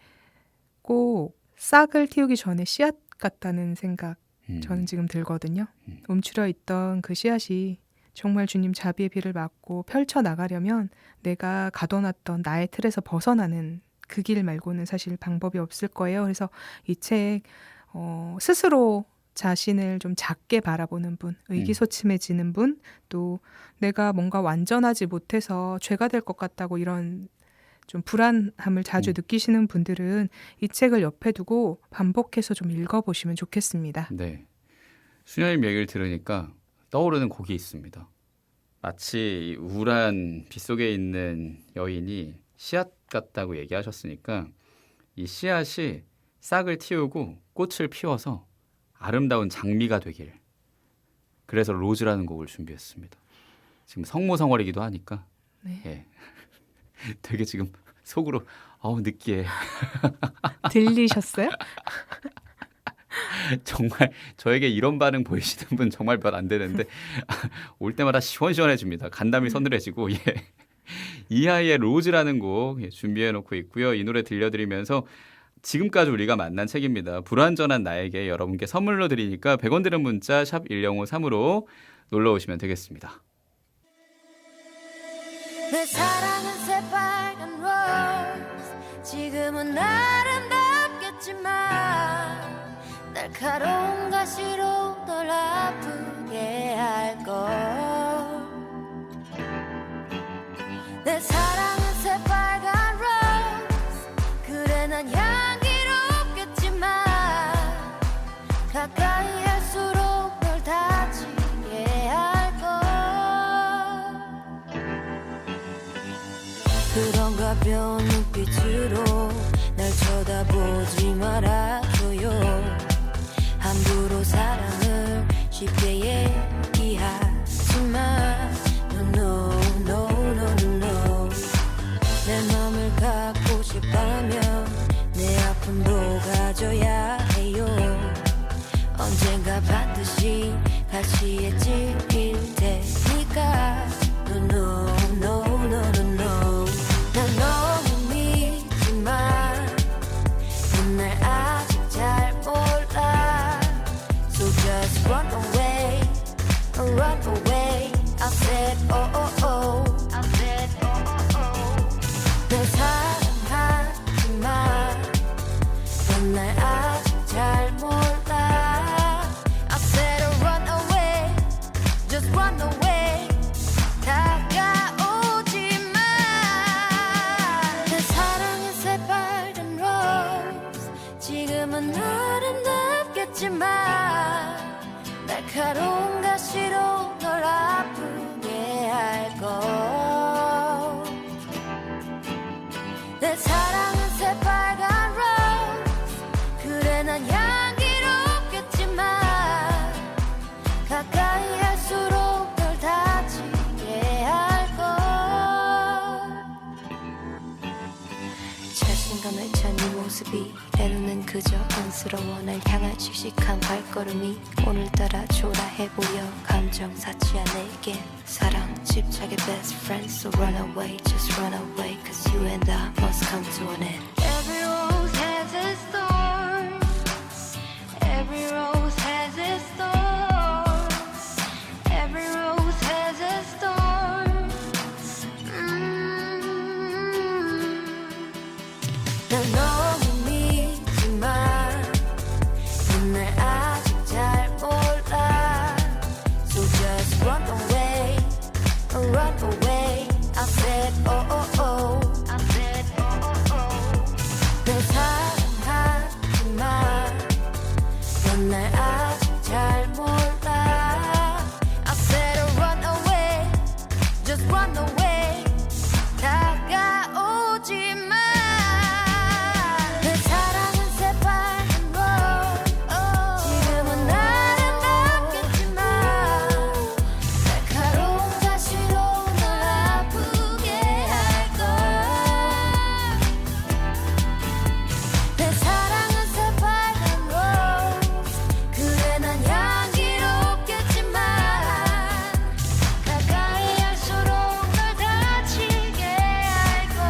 꼭 싹을 틔우기 전에 씨앗 같다는 생각 저는 지금 들거든요. 움츠려 있던 그 씨앗이 정말 주님 자비의 비를 맞고 펼쳐나가려면 내가 가둬놨던 나의 틀에서 벗어나는 그 길 말고는 사실 방법이 없을 거예요. 그래서 이 책 스스로 자신을 좀 작게 바라보는 분, 의기소침해지는 분, 또 내가 뭔가 완전하지 못해서 죄가 될 것 같다고 이런 좀 불안함을 자주 느끼시는 분들은 이 책을 옆에 두고 반복해서 좀 읽어보시면 좋겠습니다. 네. 수녀님 얘기를 들으니까 떠오르는 곡이 있습니다. 마치 이 우울한 빗속에 있는 여인이 씨앗 같다고 얘기하셨으니까 이 씨앗이 싹을 틔우고 꽃을 피워서 아름다운 장미가 되길. 그래서 로즈라는 곡을 준비했습니다. 지금 성모성월이기도 하니까 네. 예. 되게 지금 속으로 느끼해. 들리셨어요? 정말 저에게 이런 반응 보이시는 분 정말 몇 안 되는데 올 때마다 시원시원해집니다. 간담이 서늘해지고 예. 이하이의 로즈라는 곡 준비해 놓고 있고요. 이 노래 들려드리면서 지금까지 우리가 만난 책입니다. 불완전한 나에게 여러분께 선물로 드리니까 100원 드는 문자 샵 1053으로 놀러 오시면 되겠습니다. 내 사랑은 새빨간 로즈 지금은 아름답겠지만 날카로운 가시로 널 아프게 할걸 내 사랑은 새빨간 로즈 그래 난 향기롭겠지만 가까이 할수록 널 다치게 할걸 그런 가벼운 눈빛으로 날 쳐다보지 말아줘요 함부로 사랑을 쉽게 얘기하지만 No, no, no, no, no 내 맘을 갖고 싶다면 내 아픔도 가져야 해요 언젠가 반드시 가시에 찔릴 테니까 No, no, no, no, no, no 난 너무 믿지만 넌 날 아직 잘 몰라 So just run away, run away I said oh oh oh I said oh oh oh 널 사랑하지만 넌 날 아직 잘 몰라 I said run away, just run away 다가오지 마 내 사랑은 새빨간 로즈 지금은 아름답겠지만 날카로운 가시로 널 아프게 할걸 내 사랑은 새빨간 로즈 그래 난 향기롭겠지만 가까이 할수록 널 다치게 할걸 자신감에 찬 네 모습이 내 눈엔 그저 안쓰러워 날 향한 씩씩한 발걸음이 오늘따라 초라해 보여 감정 사치야 내게 사랑 집착의 best friend So run away, just run away Cause you and I must come to an end Every rose has its thorn Every rose has its thorn Every rose has its thorn 난 너무 믿지만 넌 날 아직 잘 몰라 So just run away, run away I said oh oh oh I said oh oh oh 널 사랑하지만 넌 날 아직 잘 몰라 I said run away, just run away 다가오지 마 내 사랑은 새빨간 로즈 지금은 아름답겠지만 날카로운 가시로 널 아프게 할걸 내 사랑은 새빨간 로즈 그래 난 향기롭겠지만 가까이 할수록 널 다치게 할걸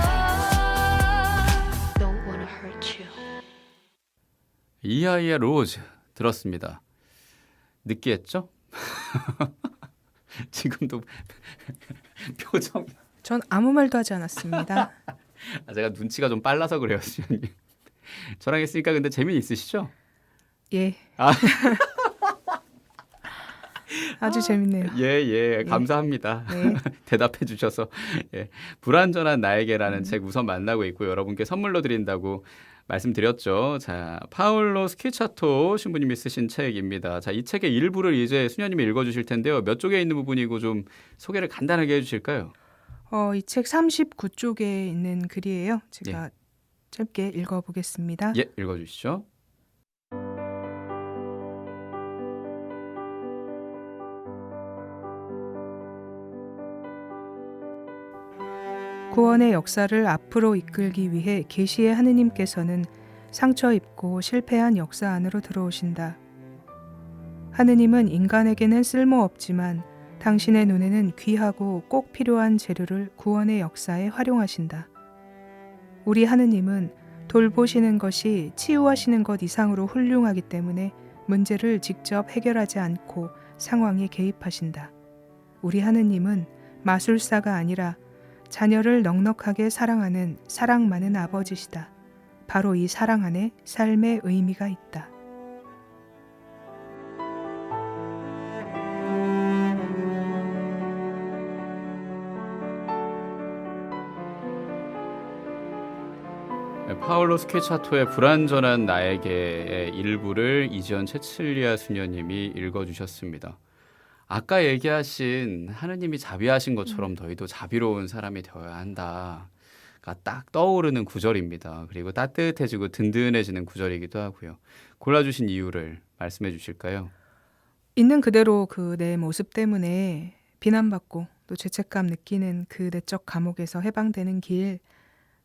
Don't wanna hurt you 이하이의 로즈 들었습니다. 느끼했죠? 지금도 표정 전 아무 말도 하지 않았습니다. 제가 눈치가 좀 빨라서 그래요, 수현님. 저랑 했으니까 근데 재미 있으시죠? 예. 아주 재밌네요. 예, 감사합니다. 네. 대답해 주셔서. 예. 불완전한 나에게라는 음. 책 우선 만나고 있고 여러분께 선물로 드린다고 말씀드렸죠. 자, 파울로 스키차토 신부님이 쓰신 책입니다. 자, 이 책의 일부를 이제 수녀님이 읽어주실 텐데요. 몇 쪽에 있는 부분이고 좀 소개를 간단하게 해주실까요? 이 책 39쪽에 있는 글이에요. 제가 짧게 읽어보겠습니다. 예, 읽어주시죠. 구원의 역사를 앞으로 이끌기 위해 계시의 하느님께서는 상처 입고 실패한 역사 안으로 들어오신다. 하느님은 인간에게는 쓸모없지만 당신의 눈에는 귀하고 꼭 필요한 재료를 구원의 역사에 활용하신다. 우리 하느님은 돌보시는 것이 치유하시는 것 이상으로 훌륭하기 때문에 문제를 직접 해결하지 않고 상황에 개입하신다. 우리 하느님은 마술사가 아니라 자녀를 넉넉하게 사랑하는 사랑 많은 아버지시다. 바로 이 사랑 안에 삶의 의미가 있다. 파울로 스케차토의 불완전한 나에게의 일부를 이지연 채칠리아 수녀님이 읽어주셨습니다. 아까 얘기하신 하느님이 자비하신 것처럼 너희도 자비로운 사람이 되어야 한다. 딱 떠오르는 구절입니다. 그리고 따뜻해지고 든든해지는 구절이기도 하고요. 골라주신 이유를 말씀해 주실까요? 있는 그대로 그 내 모습 때문에 비난받고 또 죄책감 느끼는 그 내적 감옥에서 해방되는 길,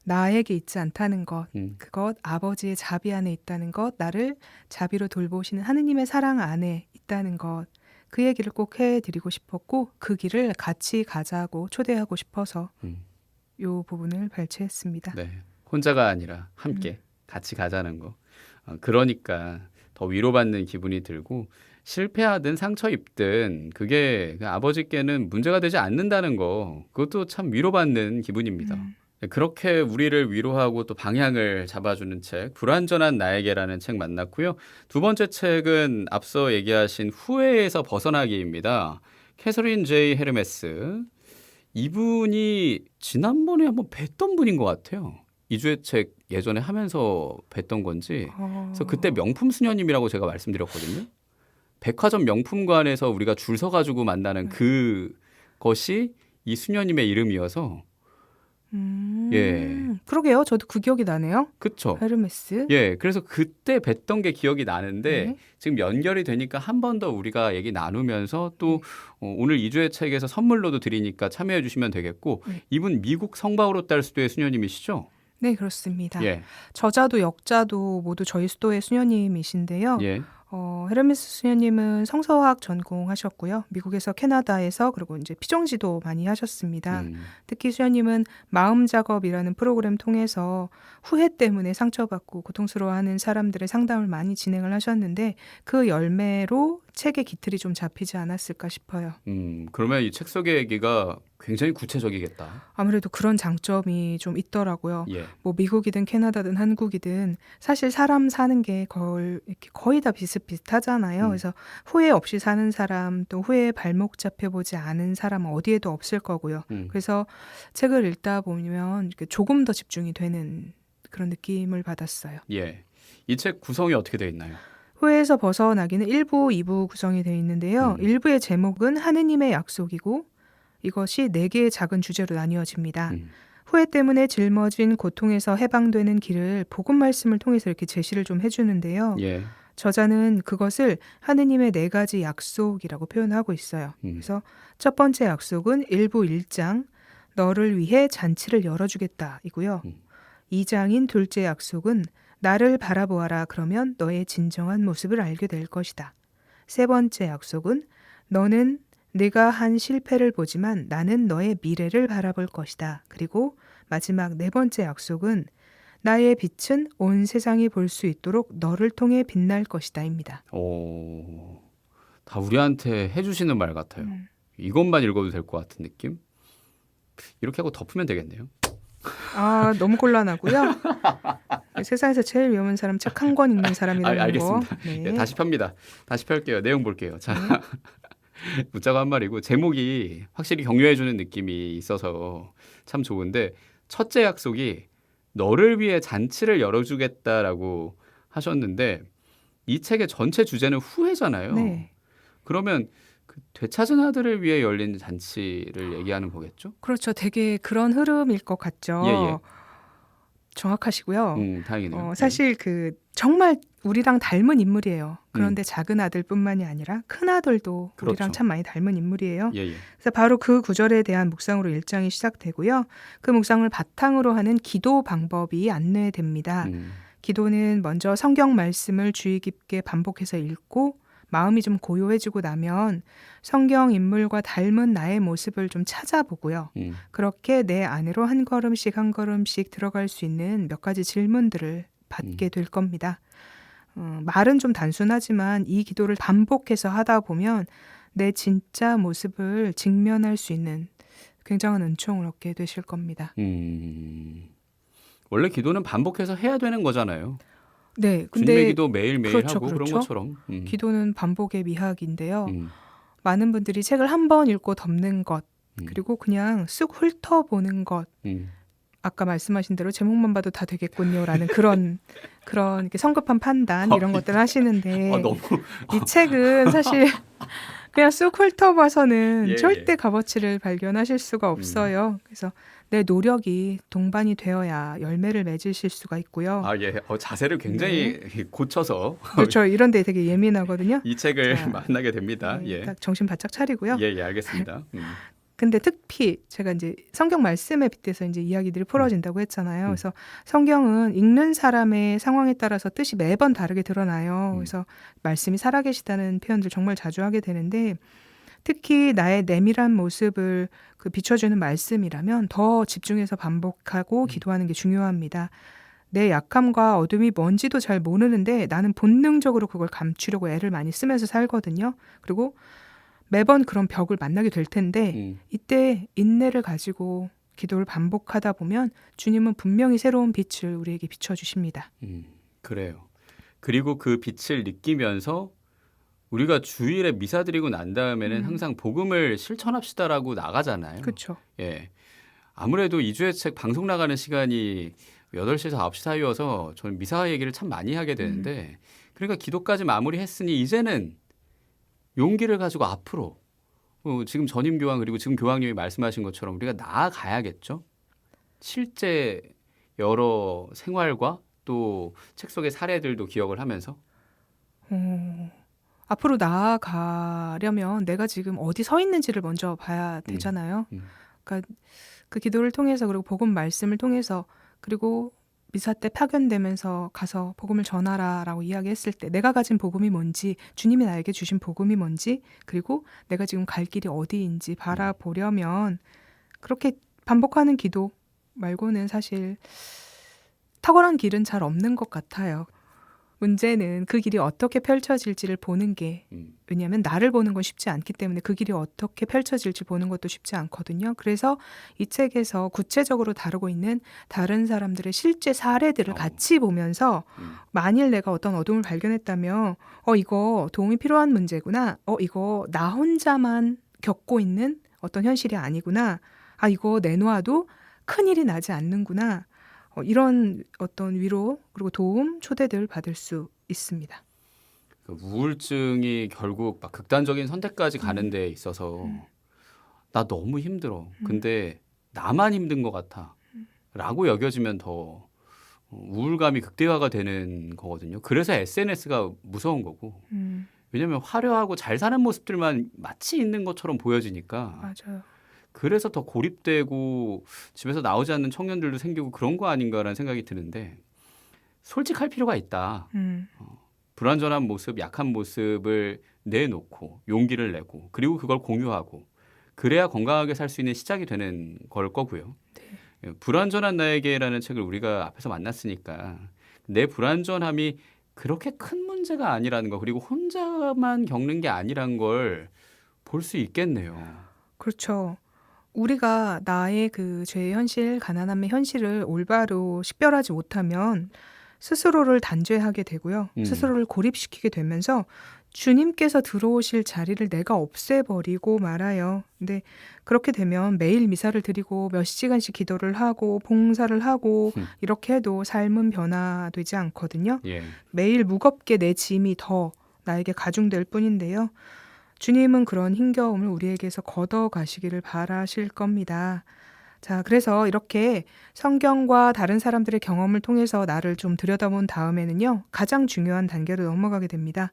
나에게 있지 않다는 것, 그것 아버지의 자비 안에 있다는 것, 나를 자비로 돌보시는 하느님의 사랑 안에 있다는 것, 그 얘기를 꼭 해드리고 싶었고 그 길을 같이 가자고 초대하고 싶어서 이 부분을 발췌했습니다. 네, 혼자가 아니라 함께 같이 가자는 거. 그러니까 더 위로받는 기분이 들고 실패하든 상처 입든 그게 아버지께는 문제가 되지 않는다는 거, 그것도 참 위로받는 기분입니다. 그렇게 우리를 위로하고 또 방향을 잡아주는 책 불완전한 나에게라는 책 만났고요. 두 번째 책은 앞서 얘기하신 후회에서 벗어나기입니다. 캐서린 제이 헤르메스. 이분이 지난번에 한번 뵀던 분인 것 같아요. 이주의 책 예전에 하면서 뵀던 건지. 그래서 그때 명품 수녀님이라고 제가 말씀드렸거든요. 백화점 명품관에서 우리가 줄 서가지고 만나는 그것이 이 수녀님의 이름이어서 예. 그러게요. 저도 그 기억이 나네요. 그쵸. 헤르메스. 예, 그래서 그때 뵀던 게 기억이 나는데 네. 지금 연결이 되니까 한 번 더 우리가 얘기 나누면서 또 오늘 이주의 책에서 선물로도 드리니까 참여해 주시면 되겠고 이분 미국 성바오로 딸 수도의 수녀님이시죠? 네, 그렇습니다. 예, 저자도 역자도 모두 저희 수도의 수녀님이신데요. 예, 헤르메스 수녀님은 성서학 전공하셨고요. 미국에서 캐나다에서 그리고 이제 피정지도 많이 하셨습니다. 특히 수녀님은 마음 작업이라는 프로그램 통해서 후회 때문에 상처받고 고통스러워하는 사람들의 상담을 많이 진행을 하셨는데 그 열매로 책의 기틀이 좀 잡히지 않았을까 싶어요. 그러면 이 책 속의 얘기가 굉장히 구체적이겠다. 아무래도 그런 장점이 좀 있더라고요. 예, 뭐 미국이든 캐나다든 한국이든 사실 사람 사는 게 거의 다 비슷비슷하잖아요. 그래서 후회 없이 사는 사람 또 후회에 발목 잡혀보지 않은 사람은 어디에도 없을 거고요. 그래서 책을 읽다 보면 이렇게 조금 더 집중이 되는 그런 느낌을 받았어요. 예. 이 책 구성이 어떻게 되어 있나요? 후회에서 벗어나기는 1부, 2부 구성이 되어 있는데요. 1부의 제목은 하느님의 약속이고 이것이 4개의 작은 주제로 나뉘어집니다. 후회 때문에 짊어진 고통에서 해방되는 길을 복음 말씀을 통해서 이렇게 제시를 좀 해주는데요. 예, 저자는 그것을 하느님의 4가지 약속이라고 표현하고 있어요. 그래서 첫 번째 약속은 1부 1장 너를 위해 잔치를 열어주겠다 이고요. 2장인 둘째 약속은 나를 바라보아라 그러면 너의 진정한 모습을 알게 될 것이다. 세 번째 약속은 너는 내가 한 실패를 보지만 나는 너의 미래를 바라볼 것이다. 그리고 마지막 4번째 약속은 나의 빛은 온 세상이 볼 수 있도록 너를 통해 빛날 것이다입니다. 오, 다 우리한테 해주시는 말 같아요. 이것만 읽어도 될 것 같은 느낌? 이렇게 하고 덮으면 되겠네요. 아, 너무 곤란하고요. 세상에서 제일 위험한 사람 책 한 권 읽는 사람이라는 거. 알겠습니다. 네. 네, 다시 펴니다. 다시 펼게요. 내용 볼게요. 자, 웃자고 한 말이고 제목이 확실히 격려해주는 느낌이 있어서 참 좋은데 첫째 약속이 너를 위해 잔치를 열어주겠다라고 하셨는데 이 책의 전체 주제는 후회잖아요. 네. 그러면 그 되찾은 아들을 위해 열린 잔치를 얘기하는 거겠죠? 그렇죠. 되게 그런 흐름일 것 같죠. 예, 예. 정확하시고요. 다행이네요. 사실 그 정말 우리랑 닮은 인물이에요. 그런데 작은 아들뿐만이 아니라 큰 아들도 우리랑 그렇죠. 참 많이 닮은 인물이에요. 예, 예. 그래서 바로 그 구절에 대한 묵상으로 1장이 시작되고요. 그 묵상을 바탕으로 하는 기도 방법이 안내됩니다. 기도는 먼저 성경 말씀을 주의 깊게 반복해서 읽고 마음이 좀 고요해지고 나면 성경 인물과 닮은 나의 모습을 좀 찾아보고요. 그렇게 내 안으로 한 걸음씩 한 걸음씩 들어갈 수 있는 몇 가지 질문들을 받게 될 겁니다. 말은 좀 단순하지만 이 기도를 반복해서 하다 보면 내 진짜 모습을 직면할 수 있는 굉장한 은총을 얻게 되실 겁니다. 원래 기도는 반복해서 해야 되는 거잖아요. 네, 주님의 근데 기도 매일매일 그렇죠, 하고 그런 그렇죠. 것처럼. 기도는 반복의 미학인데요. 음, 많은 분들이 책을 한 번 읽고 덮는 것, 음. 그리고 그냥 쓱 훑어보는 것, 음. 아까 말씀하신 대로 제목만 봐도 다 되겠군요라는 그런 이렇게 성급한 판단 이런 것들을 하시는데 너무 이 책은 사실 그냥 쑥 훑어봐서는 예, 절대 예. 값어치를 발견하실 수가 없어요. 그래서 내 노력이 동반이 되어야 열매를 맺으실 수가 있고요. 예. 자세를 굉장히 고쳐서 그렇죠. 이런 데 되게 예민하거든요. 이 책을 자, 만나게 됩니다. 네, 예. 딱 정신 바짝 차리고요. 예, 알겠습니다. 근데 특히 제가 이제 성경 말씀에 빗대서 이제 이야기들이 풀어진다고 했잖아요. 그래서 성경은 읽는 사람의 상황에 따라서 뜻이 매번 다르게 드러나요. 그래서 말씀이 살아계시다는 표현들 정말 자주 하게 되는데 특히 나의 내밀한 모습을 비춰주는 말씀이라면 더 집중해서 반복하고 기도하는 게 중요합니다. 내 약함과 어둠이 뭔지도 잘 모르는데 나는 본능적으로 그걸 감추려고 애를 많이 쓰면서 살거든요. 그리고 매번 그런 벽을 만나게 될 텐데 이때 인내를 가지고 기도를 반복하다 보면 주님은 분명히 새로운 빛을 우리에게 비춰주십니다. 그래요. 그리고 그 빛을 느끼면서 우리가 주일에 미사 드리고 난 다음에는 항상 복음을 실천합시다라고 나가잖아요. 그렇죠. 예. 아무래도 2주의 책 방송 나가는 시간이 8시에서 9시 사이여서 저는 미사 얘기를 참 많이 하게 되는데 그러니까 기도까지 마무리했으니 이제는 용기를 가지고 앞으로 지금 전임 교황 그리고 지금 교황님이 말씀하신 것처럼 우리가 나아가야겠죠. 실제 여러 생활과 또 책 속의 사례들도 기억을 하면서 앞으로 나아가려면 내가 지금 어디 서 있는지를 먼저 봐야 되잖아요. 그러니까 그 기도를 통해서 그리고 복음 말씀을 통해서 그리고 미사 때 파견되면서 가서 복음을 전하라라고 이야기했을 때 내가 가진 복음이 뭔지 주님이 나에게 주신 복음이 뭔지 그리고 내가 지금 갈 길이 어디인지 바라보려면 그렇게 반복하는 기도 말고는 사실 탁월한 길은 잘 없는 것 같아요. 문제는 그 길이 어떻게 펼쳐질지를 보는 게 왜냐하면 나를 보는 건 쉽지 않기 때문에 그 길이 어떻게 펼쳐질지 보는 것도 쉽지 않거든요. 그래서 이 책에서 구체적으로 다루고 있는 다른 사람들의 실제 사례들을 같이 보면서 만일 내가 어떤 어둠을 발견했다면 이거 도움이 필요한 문제구나. 이거 나 혼자만 겪고 있는 어떤 현실이 아니구나. 이거 내놓아도 큰일이 나지 않는구나. 이런 어떤 위로 그리고 도움, 초대들 받을 수 있습니다. 그 우울증이 결국 막 극단적인 선택까지 가는 데 있어서 나 너무 힘들어. 근데 나만 힘든 것 같아. 라고 여겨지면 더 우울감이 극대화가 되는 거거든요. 그래서 SNS가 무서운 거고. 왜냐하면 화려하고 잘 사는 모습들만 마치 있는 것처럼 보여지니까. 맞아요. 그래서 더 고립되고 집에서 나오지 않는 청년들도 생기고 그런 거 아닌가라는 생각이 드는데 솔직할 필요가 있다. 불완전한 모습, 약한 모습을 내놓고 용기를 내고 그리고 그걸 공유하고 그래야 건강하게 살 수 있는 시작이 되는 걸 거고요. 네. 불완전한 나에게라는 책을 우리가 앞에서 만났으니까 내 불완전함이 그렇게 큰 문제가 아니라는 거 그리고 혼자만 겪는 게 아니란 걸 볼 수 있겠네요. 그렇죠. 우리가 나의 그 죄의 현실, 가난함의 현실을 올바로 식별하지 못하면 스스로를 단죄하게 되고요. 스스로를 고립시키게 되면서 주님께서 들어오실 자리를 내가 없애버리고 말아요. 근데 그렇게 되면 매일 미사를 드리고 몇 시간씩 기도를 하고 봉사를 하고 이렇게 해도 삶은 변화되지 않거든요. 예. 매일 무겁게 내 짐이 더 나에게 가중될 뿐인데요. 주님은 그런 힘겨움을 우리에게서 걷어가시기를 바라실 겁니다. 자, 그래서 이렇게 성경과 다른 사람들의 경험을 통해서 나를 좀 들여다본 다음에는요, 가장 중요한 단계로 넘어가게 됩니다.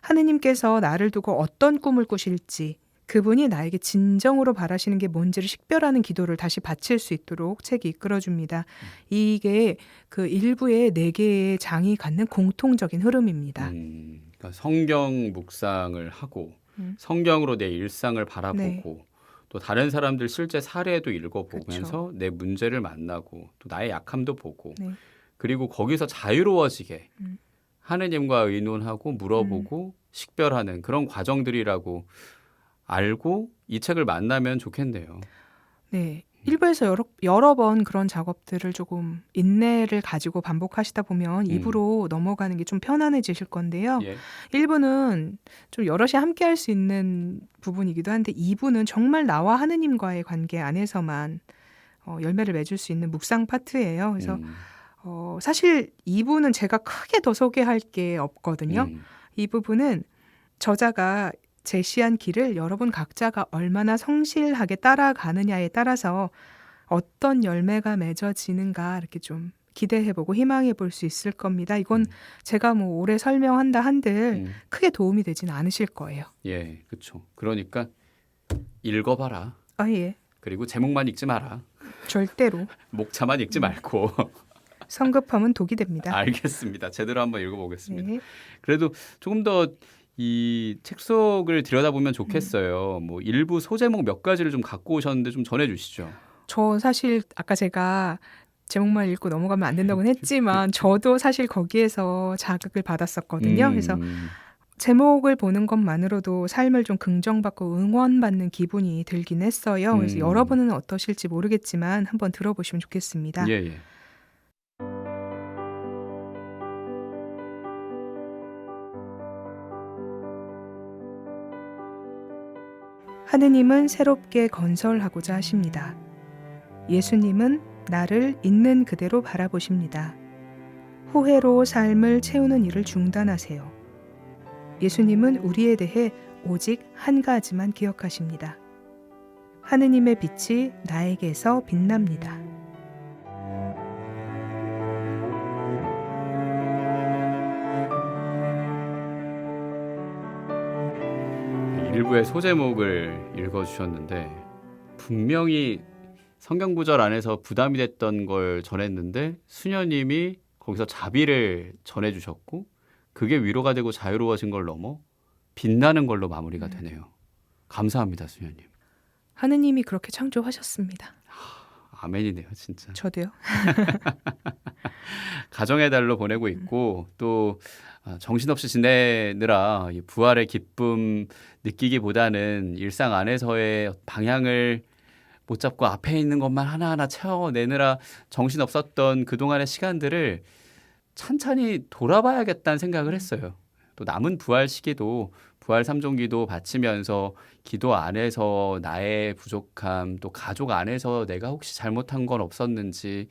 하느님께서 나를 두고 어떤 꿈을 꾸실지, 그분이 나에게 진정으로 바라시는 게 뭔지를 식별하는 기도를 다시 바칠 수 있도록 책이 이끌어줍니다. 이게 그 일부의 4개의 장이 갖는 공통적인 흐름입니다. 그러니까 성경 묵상을 하고 음. 성경으로 내 일상을 바라보고 또 다른 사람들 실제 사례도 읽어보면서 내 문제를 만나고 또 나의 약함도 보고 네. 그리고 거기서 자유로워지게 음. 하느님과 의논하고 물어보고 식별하는 그런 과정들이라고 알고 이 책을 만나면 좋겠네요. 네. 일부에서 여러 번 그런 작업들을 조금 인내를 가지고 반복하시다 보면 2부로 넘어가는 게 좀 편안해지실 건데요. 예. 1부는 좀 여럿이 함께 할 수 있는 부분이기도 한데 2부는 정말 나와 하느님과의 관계 안에서만 열매를 맺을 수 있는 묵상 파트예요. 그래서 사실 2부는 제가 크게 더 소개할 게 없거든요. 이 부분은 저자가 제시한 길을 여러분 각자가 얼마나 성실하게 따라가느냐에 따라서 어떤 열매가 맺어지는가 이렇게 좀 기대해보고 희망해볼 수 있을 겁니다. 이건 제가 뭐 오래 설명한다 한들 크게 도움이 되진 않으실 거예요. 예, 그렇죠. 그러니까 읽어봐라. 아, 예. 그리고 제목만 읽지 마라. 절대로. 목차만 읽지 말고. 성급함은 독이 됩니다. 알겠습니다. 제대로 한번 읽어보겠습니다. 네. 그래도 조금 더 이 책 속을 들여다보면 좋겠어요. 뭐 일부 소제목 몇 가지를 좀 갖고 오셨는데 좀 전해주시죠. 저 사실 아까 제가 제목만 읽고 넘어가면 안 된다고는 했지만 저도 사실 거기에서 자극을 받았었거든요. 그래서 제목을 보는 것만으로도 삶을 좀 긍정받고 응원받는 기분이 들긴 했어요. 그래서 여러분은 어떠실지 모르겠지만 한번 들어보시면 좋겠습니다. 예, 예. 하느님은 새롭게 건설하고자 하십니다. 예수님은 나를 있는 그대로 바라보십니다. 후회로 삶을 채우는 일을 중단하세요. 예수님은 우리에 대해 오직 한 가지만 기억하십니다. 하느님의 빛이 나에게서 빛납니다. 일부의 소제목을 읽어주셨는데 분명히 성경 구절 안에서 부담이 됐던 걸 전했는데 수녀님이 거기서 자비를 전해주셨고 그게 위로가 되고 자유로워진 걸 넘어 빛나는 걸로 마무리가 되네요. 감사합니다, 수녀님. 하느님이 그렇게 창조하셨습니다. 아멘이네요, 진짜. 저도요. 가정의 달로 보내고 있고 또 정신없이 지내느라 이 부활의 기쁨 느끼기보다는 일상 안에서의 방향을 못 잡고 앞에 있는 것만 하나하나 채워내느라 정신없었던 그동안의 시간들을 찬찬히 돌아봐야겠다는 생각을 했어요. 또 남은 부활 시기도 부활 3종기도 바치면서 기도 안에서 나의 부족함, 또 가족 안에서 내가 혹시 잘못한 건 없었는지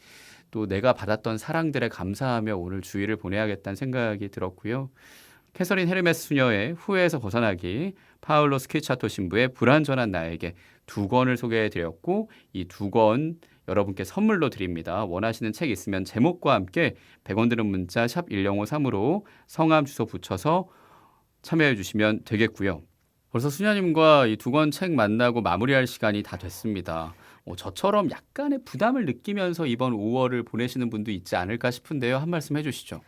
또 내가 받았던 사랑들에 감사하며 오늘 주일을 보내야겠다는 생각이 들었고요. 캐서린 헤르메스 수녀의 후회에서 벗어나기, 파울로 스키차토 신부의 불완전한 나에게 2권을 소개해드렸고 이 2권 여러분께 선물로 드립니다. 원하시는 책 있으면 제목과 함께 100원 드는 문자 샵 1053으로 성함 주소 붙여서 참여해 주시면 되겠고요. 벌써 수녀님과 이 2권 책 만나고 마무리할 시간이 다 됐습니다. 저처럼 약간의 부담을 느끼면서 이번 5월을 보내시는 분도 있지 않을까 싶은데요. 한 말씀 해주시죠.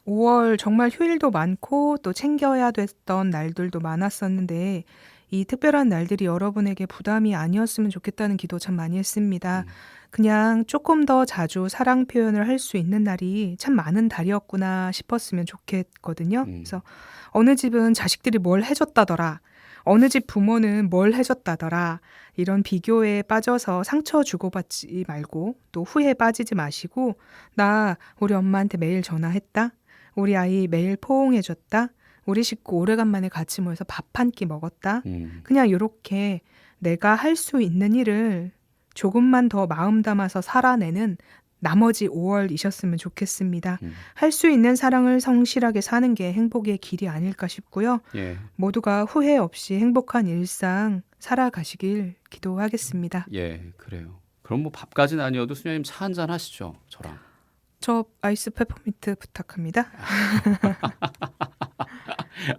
5월 정말 휴일도 많고 또 챙겨야 됐던 날들도 많았었는데 이 특별한 날들이 여러분에게 부담이 아니었으면 좋겠다는 기도 참 많이 했습니다. 그냥 조금 더 자주 사랑 표현을 할 수 있는 날이 참 많은 달이었구나 싶었으면 좋겠거든요. 그래서 어느 집은 자식들이 뭘 해줬다더라. 어느 집 부모는 뭘 해줬다더라. 이런 비교에 빠져서 상처 주고받지 말고 또 후회에 빠지지 마시고 나 우리 엄마한테 매일 전화했다. 우리 아이 매일 포옹해줬다. 우리 식구 오래간만에 같이 모여서 밥 한 끼 먹었다. 그냥 이렇게 내가 할 수 있는 일을 조금만 더 마음 담아서 살아내는 나머지 5월이셨으면 좋겠습니다. 할 수 있는 사랑을 성실하게 사는 게 행복의 길이 아닐까 싶고요. 예. 모두가 후회 없이 행복한 일상 살아가시길 기도하겠습니다. 예, 그래요. 그럼 뭐 밥까지는 아니어도 수녀님 차 한잔 하시죠, 저랑. 저 아이스 페퍼민트 부탁합니다.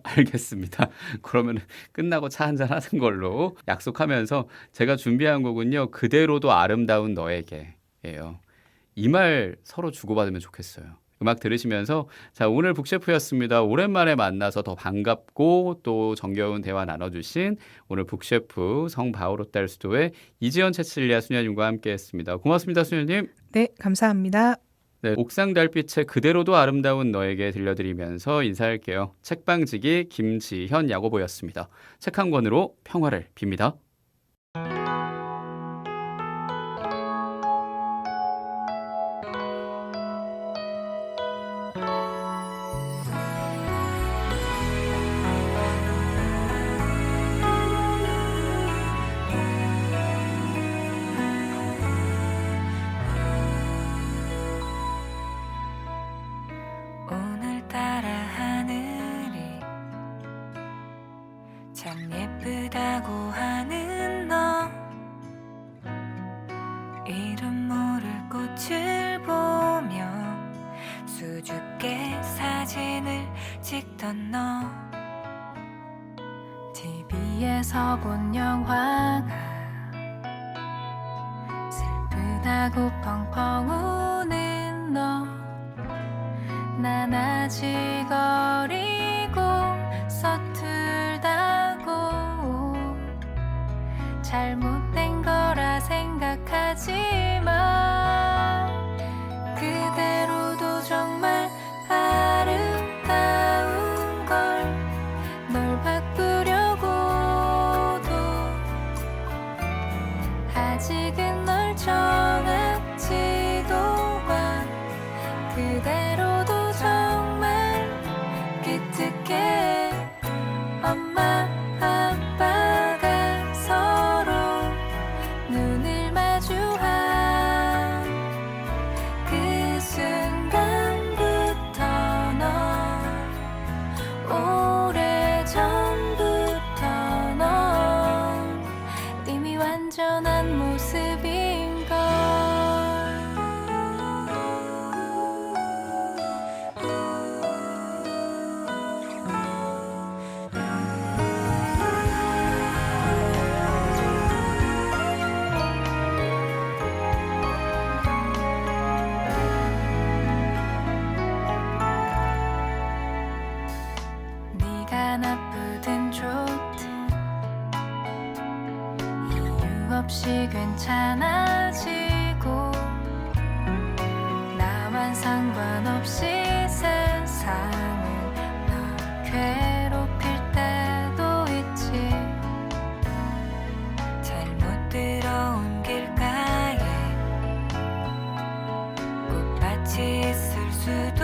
알겠습니다. 그러면 끝나고 차 한잔 하는 걸로 약속하면서 제가 준비한 곡은요. 그대로도 아름다운 너에게예요. 이 말 서로 주고받으면 좋겠어요. 음악 들으시면서 자, 오늘 북셰프였습니다. 오랜만에 만나서 더 반갑고 또 정겨운 대화 나눠주신 오늘 북셰프 성바오로딸 수도의 이지연 채칠리아 수녀님과 함께했습니다. 고맙습니다, 수녀님. 네, 감사합니다. 네, 옥상 달빛의 그대로도 아름다운 너에게 들려드리면서 인사할게요. 책방지기 김지현 야고보였습니다. 책 한 권으로 평화를 빕니다. 오늘따라 하늘이 참 예쁘다고 하는 너 이름 모를 꽃을 보며 수줍게 사진을 찍던 너 TV에서 본 영화가 슬프다고 펑펑 우는 너 난 아직 어리고 서툴다고 잘못된 거라 생각하지만 그대로도 정말 아름다운 걸 널 바꾸려고도 아직은 널 정하지도 마 그대로도 정말 기특해 엄마 아빠가 서로 눈을 마주한 그 순간부터 넌 오래전부터 넌 이미 완전한 모습인걸 네가 나쁘든 좋든 이유 없이 괜찮아지고 나만 상관없이 세상을 널 괴롭힐 때도 있지 잘못 들어온 길가에 꽃밭이 있을 수도